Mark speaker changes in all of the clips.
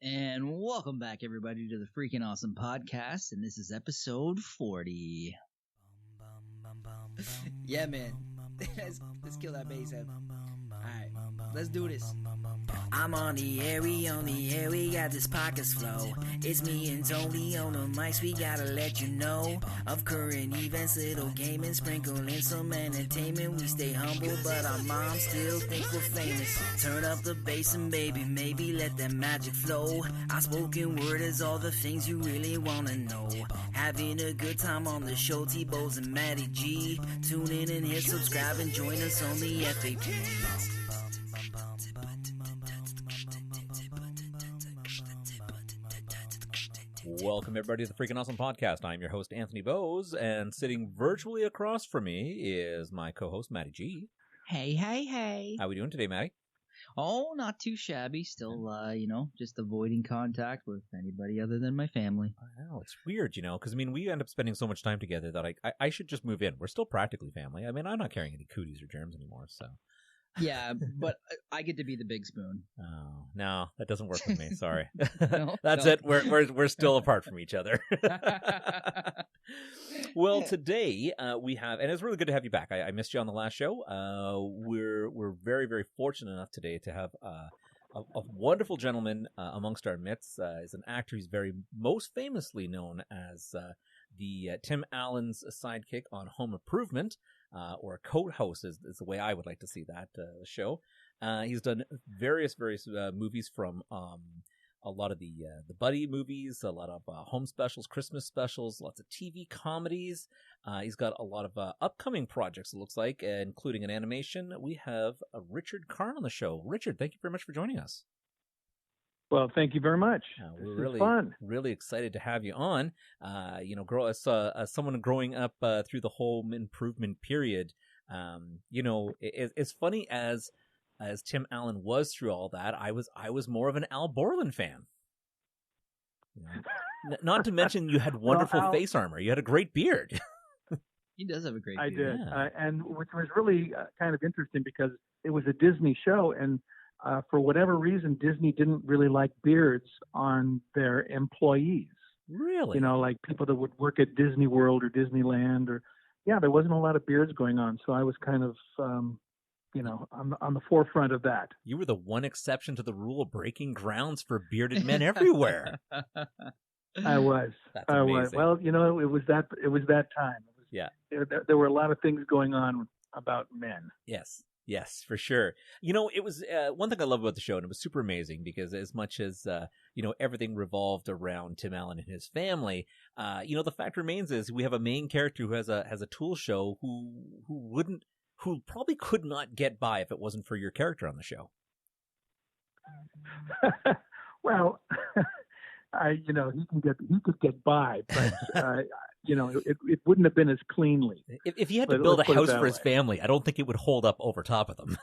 Speaker 1: And welcome back, everybody, to the Freaking Awesome Podcast, and this is episode 40.
Speaker 2: Yeah, man. Let's kill that bass head. Alright, let's do this. I'm on the air, we got this podcast flow. It's me and Tony on the mics, we gotta let you know of current events, little gaming, sprinkling some entertainment. We stay humble, but our moms still think we're famous. Turn up the bass and baby, maybe let that magic flow. Our spoken word is all the things you really wanna know. Having a good time on the show, T-Bows and Matty G. Tune in and hit subscribe and join us on the FAP.
Speaker 3: Welcome, everybody, to the Freaking Awesome Podcast. I'm your host, Anthony Bowes, and sitting virtually across from me is my co-host, Matty G.
Speaker 1: Hey, hey, hey.
Speaker 3: How are we doing today, Matty?
Speaker 1: Oh, not too shabby. Still, just avoiding contact with anybody other than my family.
Speaker 3: I know, it's weird, because, we end up spending so much time together that I should just move in. We're still practically family. I'm not carrying any cooties or germs anymore, so...
Speaker 1: Yeah, but I get to be the big spoon.
Speaker 3: Oh, no, that doesn't work with me. Sorry.
Speaker 1: No,
Speaker 3: That's
Speaker 1: no.
Speaker 3: it. We're still apart from each other. Well, today we have, and it's really good to have you back. I missed you on the last show. We're very, very fortunate enough today to have a wonderful gentleman amongst our midst. Is an actor. He's very most famously known as the Tim Allen's sidekick on Home Improvement. Or a co-host is the way I would like to see that show. He's done various movies, from a lot of the buddy movies, a lot of home specials, Christmas specials, lots of TV comedies. He's got a lot of upcoming projects, it looks like, including an animation. We have Richard Karn on the show. Richard, thank you very much for joining us.
Speaker 4: Well, thank you very much.
Speaker 3: We're
Speaker 4: really fun.
Speaker 3: Really excited to have you on. As someone growing up through the home improvement period, it's funny as Tim Allen was through all that. I was more of an Al Borland fan. Not to mention you had wonderful face armor. You had a great beard.
Speaker 1: He does have a great
Speaker 4: I
Speaker 1: beard.
Speaker 4: did,
Speaker 3: Yeah.
Speaker 4: and which was really kind of interesting because it was a Disney show, and for whatever reason, Disney didn't really like beards on their employees.
Speaker 3: Really?
Speaker 4: Like people that would work at Disney World or Disneyland, there wasn't a lot of beards going on. So I was kind of, on the forefront of that.
Speaker 3: You were the one exception to the rule, breaking grounds for bearded men everywhere.
Speaker 4: I was.
Speaker 3: That's
Speaker 4: I was.
Speaker 3: amazing.
Speaker 4: Well, it was that time.
Speaker 3: Yeah.
Speaker 4: There were a lot of things going on about men.
Speaker 3: Yes, for sure. It was one thing I love about the show, and it was super amazing because as much as, everything revolved around Tim Allen and his family, the fact remains is we have a main character who has a tool show who probably could not get by if it wasn't for your character on the show.
Speaker 4: Well, he could get by, but it wouldn't have been as cleanly.
Speaker 3: If he had to build a house for his family, I don't think it would hold up over top of them.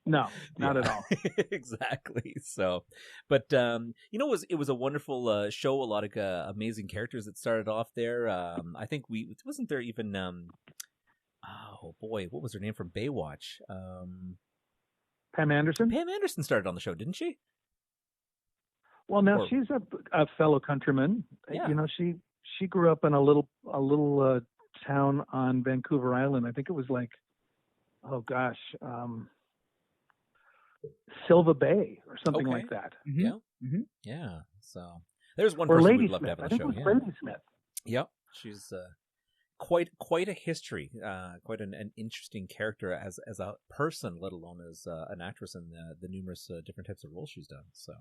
Speaker 4: No, not at all.
Speaker 3: Exactly. So, but it was a wonderful show. A lot of amazing characters that started off there. I think wasn't there even oh boy, what was her name from Baywatch?
Speaker 4: Pam Anderson.
Speaker 3: Pam Anderson started on the show, didn't she?
Speaker 4: Well, now she's a fellow countryman.
Speaker 3: Yeah.
Speaker 4: She grew up in a little town on Vancouver Island. I think it was like, Silva Bay or something like that.
Speaker 1: Mm-hmm.
Speaker 3: Yeah.
Speaker 1: Mm-hmm.
Speaker 3: Yeah. So there's one
Speaker 4: Or
Speaker 3: person
Speaker 4: Lady
Speaker 3: we'd love
Speaker 4: Smith.
Speaker 3: to have on
Speaker 4: I
Speaker 3: the
Speaker 4: think
Speaker 3: show.
Speaker 4: it was Lady Smith.
Speaker 3: Yep. She's quite a history, quite an interesting character as a person, let alone as an actress in the numerous different types of roles she's done. So,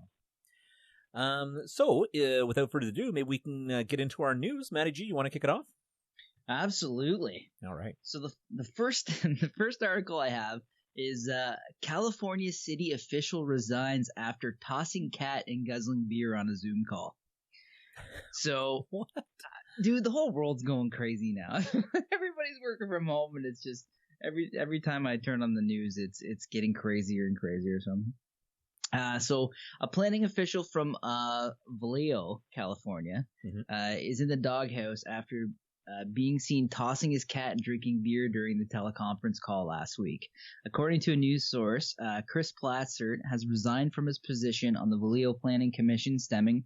Speaker 3: without further ado, maybe we can get into our news. Matty G, you want to kick it off?
Speaker 1: Absolutely.
Speaker 3: All right.
Speaker 1: So the first article I have is California city official resigns after tossing cat and guzzling beer on a Zoom call. So,
Speaker 3: What?
Speaker 1: Dude, the whole world's going crazy now. Everybody's working from home, and it's just every time I turn on the news, it's getting crazier and crazier. So a planning official from Vallejo, California, is in the doghouse after being seen tossing his cat and drinking beer during the teleconference call last week. According to a news source, Chris Platzert has resigned from his position on the Vallejo Planning Commission stemming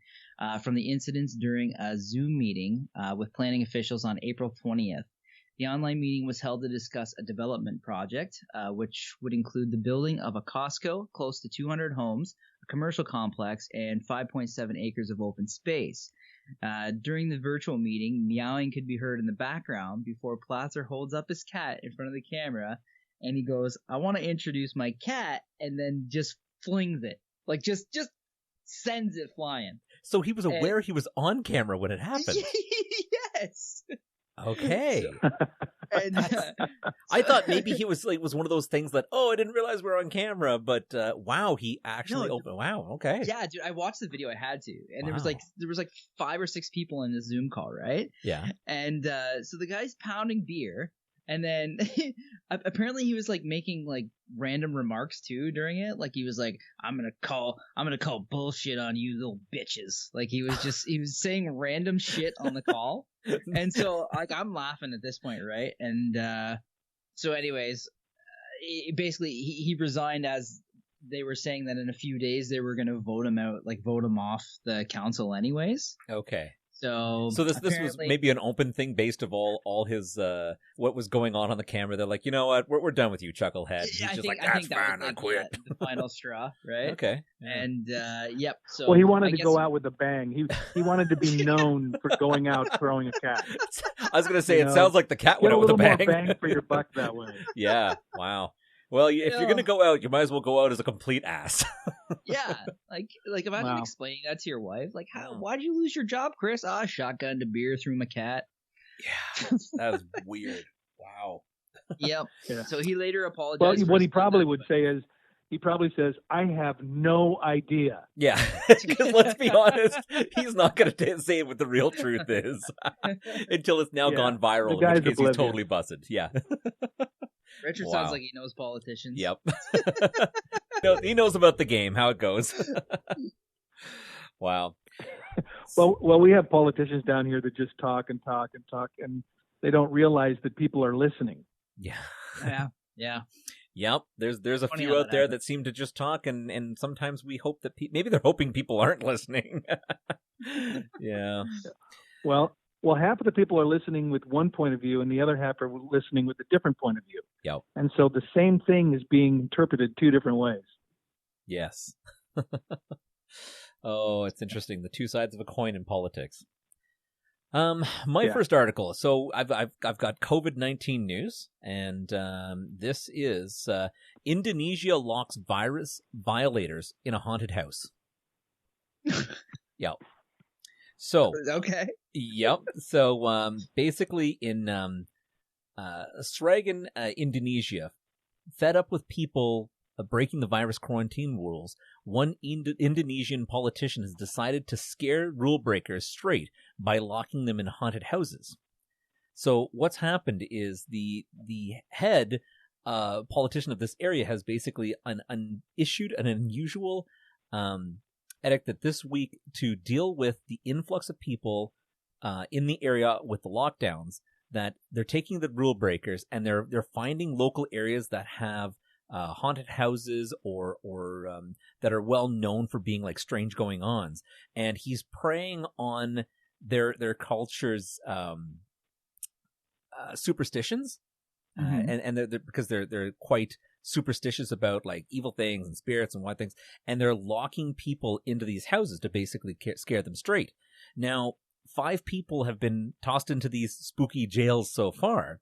Speaker 1: from the incidents during a Zoom meeting with planning officials on April 20th. The online meeting was held to discuss a development project, which would include the building of a Costco, close to 200 homes, a commercial complex, and 5.7 acres of open space. During the virtual meeting, meowing could be heard in the background before Platzer holds up his cat in front of the camera, and he goes, "I want to introduce my cat," and then just flings it. Like, just sends it flying.
Speaker 3: So he was aware he was on camera when it happened.
Speaker 1: Yes.
Speaker 3: Okay.
Speaker 1: And,
Speaker 3: I thought maybe he was one of those things that, I didn't realize we were on camera, but wow, he actually opened. Wow, okay.
Speaker 1: Yeah, dude, I watched the video. I had to, and there was like 5 or 6 people in this Zoom call, right?
Speaker 3: Yeah.
Speaker 1: And so the guy's pounding beer, and then apparently he was like making like random remarks too during it. Like he was like, I'm gonna call bullshit on you little bitches. Like he was saying random shit on the call. And so like I'm laughing at this point, right? And so anyways, basically he resigned, as they were saying that in a few days they were gonna vote him off the council anyways.
Speaker 3: Okay.
Speaker 1: So
Speaker 3: this was maybe an open thing based of all his what was going on the camera. They're like, you know what, we're done with you, chucklehead. He's just like, that's fine, I quit.
Speaker 1: The final straw, right?
Speaker 3: Okay. Yeah.
Speaker 1: And yep. So
Speaker 4: well, he wanted to go out with a bang. He wanted to be known for going out throwing a cat.
Speaker 3: I was gonna say, it sounds like the cat went out with a bang.
Speaker 4: Get a little more bang for your buck that way.
Speaker 3: Yeah. Wow. Well, if you're gonna go out, you might as well go out as a complete ass.
Speaker 1: Yeah, like imagine explaining that to your wife. Like, why'd you lose your job, Chris? Shotgunned a beer through my cat.
Speaker 3: Yeah, that was weird. Wow.
Speaker 1: Yep. Yeah. So he later apologized.
Speaker 4: Well, what he probably would say is, he probably says, "I have no idea."
Speaker 3: Yeah, because let's be honest, he's not going to say what the real truth is until it's now gone viral. In which case, he's totally busted. Yeah.
Speaker 1: Richard sounds like he knows politicians.
Speaker 3: Yep. He knows about the game, how it goes. Wow.
Speaker 4: Well, we have politicians down here that just talk and talk and talk, and they don't realize that people are listening.
Speaker 1: Yeah.
Speaker 3: Yep. There's a few out there that seem to just talk, and sometimes we hope that maybe they're hoping people aren't listening. Yeah.
Speaker 4: Well, half of the people are listening with one point of view, and the other half are listening with a different point of view.
Speaker 3: Yep.
Speaker 4: And so the same thing is being interpreted 2 different ways.
Speaker 3: Yes. Oh, it's interesting. The 2 sides of a coin in politics. My first article. So I've got COVID-19 news, and this is Indonesia locks virus violators in a haunted house. Yep. So
Speaker 1: okay.
Speaker 3: Yep. So basically in Sragen, Indonesia, fed up with people breaking the virus quarantine rules, one Indonesian politician has decided to scare rule breakers straight by locking them in haunted houses. So what's happened is the head politician of this area has basically issued an unusual edict that this week to deal with the influx of people in the area with the lockdowns, that they're taking the rule breakers and they're finding local areas that have haunted houses or that are well known for being like strange going-ons, and he's preying on their culture's superstitions, and they're because they're quite superstitious about like evil things and spirits and what things, and they're locking people into these houses to basically scare them straight. Now, 5 people have been tossed into these spooky jails so far.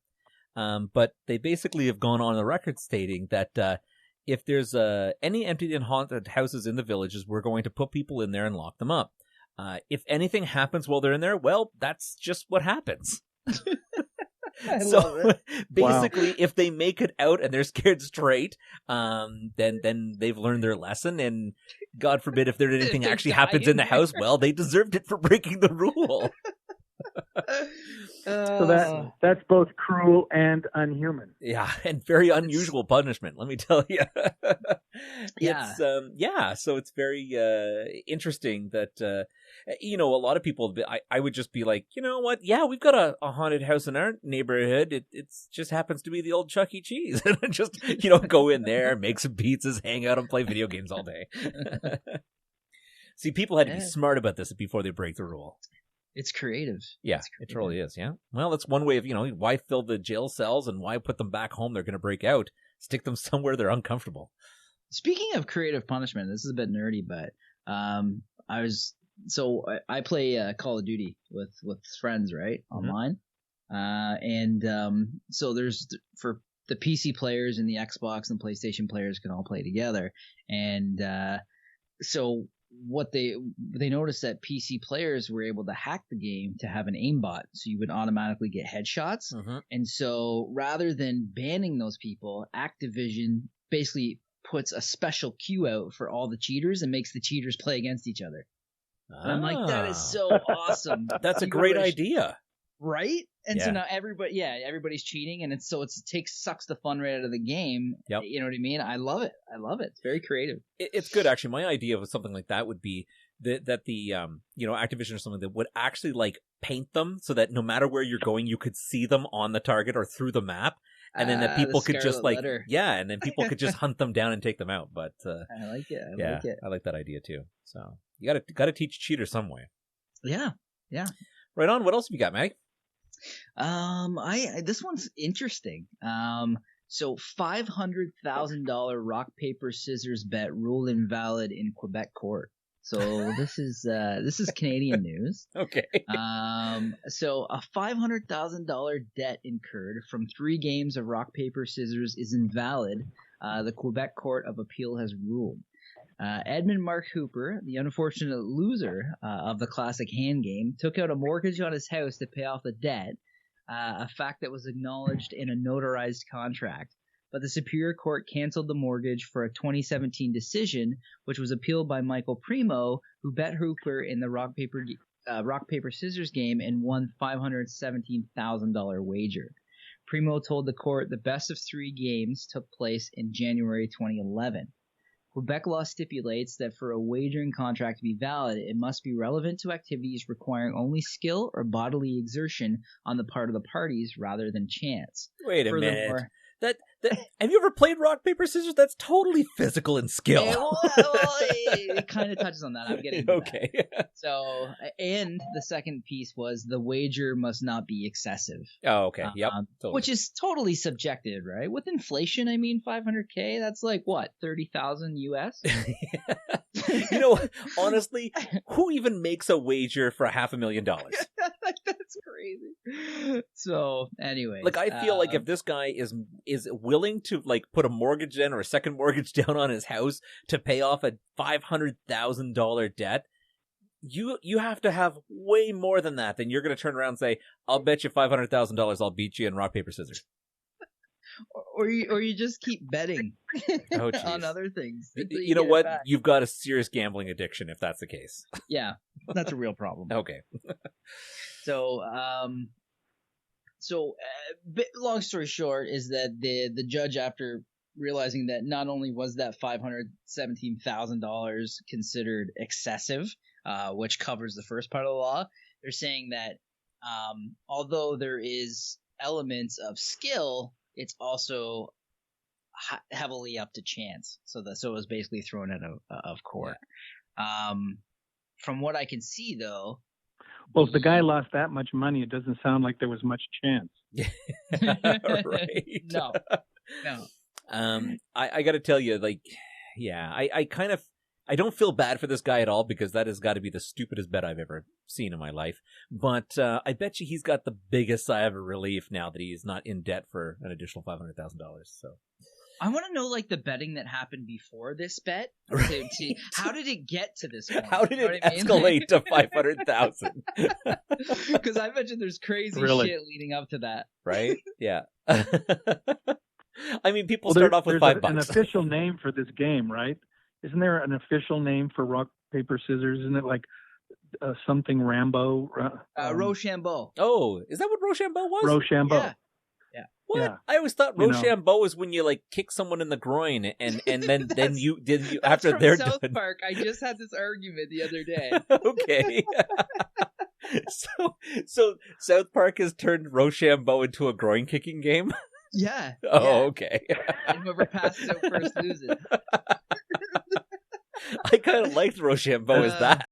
Speaker 3: But they basically have gone on the record stating that if there's any empty and haunted houses in the villages, we're going to put people in there and lock them up. If anything happens while they're in there, well, that's just what happens. So basically, if they make it out and they're scared straight, then they've learned their lesson. And God forbid if anything actually happens in the house, well, they deserved it for breaking the rule.
Speaker 4: So that's both cruel and unhuman.
Speaker 3: Yeah, and very unusual punishment, let me tell you.
Speaker 1: Yeah.
Speaker 3: It's so it's very interesting that a lot of people, I would just be like, you know what, yeah, we've got a haunted house in our neighborhood, it's just happens to be the old Chuck E. Cheese, and just go in there, make some pizzas, hang out and play video games all day. See, people had to be smart about this before they break the rule.
Speaker 1: It's creative.
Speaker 3: Yeah, it totally is. Yeah. Well, that's one way of, why fill the jail cells and why put them back home? They're going to break out. Stick them somewhere they're uncomfortable.
Speaker 1: Speaking of creative punishment, this is a bit nerdy, but I play Call of Duty with friends, right, online, so there's for the PC players and the Xbox and PlayStation players can all play together, and so what they noticed that PC players were able to hack the game to have an aimbot, so you would automatically get headshots. And so rather than banning those people, Activision basically puts a special queue out for all the cheaters and makes the cheaters play against each other. And I'm like, that is so awesome.
Speaker 3: That's a great idea.
Speaker 1: Right? And so now everybody's cheating, and it sucks the fun right out of the game.
Speaker 3: Yep.
Speaker 1: You know what I mean? I love it. It's very creative.
Speaker 3: It's good, actually. My idea of something like that would be that the Activision or something that would actually like paint them so that no matter where you're going, you could see them on the target or through the map, and then that people could just and then people could just hunt them down and take them out. But
Speaker 1: I like it.
Speaker 3: I like that idea too. So you got to teach cheaters some way.
Speaker 1: Yeah.
Speaker 3: Right on. What else have you got, Maggie?
Speaker 1: This one's interesting. So $500,000 rock paper scissors bet ruled invalid in Quebec court. So this is Canadian news.
Speaker 3: Okay.
Speaker 1: So a $500,000 debt incurred from 3 games of rock paper scissors is invalid. The Quebec Court of Appeal has ruled. Edmund Mark Hooper, the unfortunate loser of the classic hand game, took out a mortgage on his house to pay off the debt, a fact that was acknowledged in a notarized contract. But the Superior Court canceled the mortgage for a 2017 decision, which was appealed by Michael Primo, who bet Hooper in the rock paper scissors game and won $517,000 wager. Primo told the court the best of 3 games took place in January 2011. Quebec law stipulates that for a wagering contract to be valid, it must be relevant to activities requiring only skill or bodily exertion on the part of the parties rather than chance.
Speaker 3: Wait a minute. That have you ever played rock paper scissors? That's totally physical and skill.
Speaker 1: Yeah, well, it kind of touches on that. I'm getting
Speaker 3: okay.
Speaker 1: So, and the second piece was the wager must not be excessive.
Speaker 3: Oh, okay. Yep. Totally.
Speaker 1: Which is totally subjective, right? With inflation, I mean, $500K. That's like what, $30,000 US?
Speaker 3: Honestly, who even makes a wager for $500,000?
Speaker 1: That's crazy. So anyway,
Speaker 3: I feel like if this guy is willing to put a mortgage in or a second mortgage down on his house to pay off a $500,000 debt, you have to have way more than that. Then you're going to turn around and say, "I'll bet you $500,000 I'll beat you in rock paper scissors."
Speaker 1: Or you just keep betting on other things.
Speaker 3: You know what? You've got a serious gambling addiction if that's the case.
Speaker 1: Yeah, that's a real problem.
Speaker 3: Okay.
Speaker 1: So, long story short is that the judge, after realizing that not only was that $517,000 considered excessive, which covers the first part of the law, they're saying that although there is elements of skill, it's also heavily up to chance. So it was basically thrown out of court. Yeah. From what I can see, though.
Speaker 4: Well, if the guy lost that much money, it doesn't sound like there was much chance.
Speaker 3: Right.
Speaker 1: No.
Speaker 3: I got to tell you, I don't feel bad for this guy at all, because that has got to be the stupidest bet I've ever seen in my life. But I bet you he's got the biggest sigh of relief now that he's not in debt for an additional $500,000. So
Speaker 1: I want to know the betting that happened before this bet. How did it get to this point?
Speaker 3: How did it escalate to $500,000?
Speaker 1: Because I bet you there's crazy shit leading up to that.
Speaker 3: Right? Yeah. I mean, people start off with $5.
Speaker 4: An official name for this game, right? Isn't there an official name for rock, paper, scissors? Isn't it something Rambo?
Speaker 1: Rochambeau.
Speaker 3: Oh, is that what Rochambeau was?
Speaker 4: Rochambeau.
Speaker 3: What?
Speaker 4: Yeah.
Speaker 3: I always thought
Speaker 4: You know.
Speaker 3: Rochambeau is when you like kick someone in the groin and then
Speaker 1: That's-
Speaker 3: you
Speaker 1: That's
Speaker 3: after
Speaker 1: from
Speaker 3: they're
Speaker 1: South
Speaker 3: done.
Speaker 1: Park. I just had this argument the other day.
Speaker 3: Okay. So South Park has turned Rochambeau into a groin kicking game.
Speaker 1: Yeah.
Speaker 3: Oh,
Speaker 1: yeah.
Speaker 3: okay.
Speaker 1: And whoever passes out first loses.
Speaker 3: I kind of liked Rochambeau as that.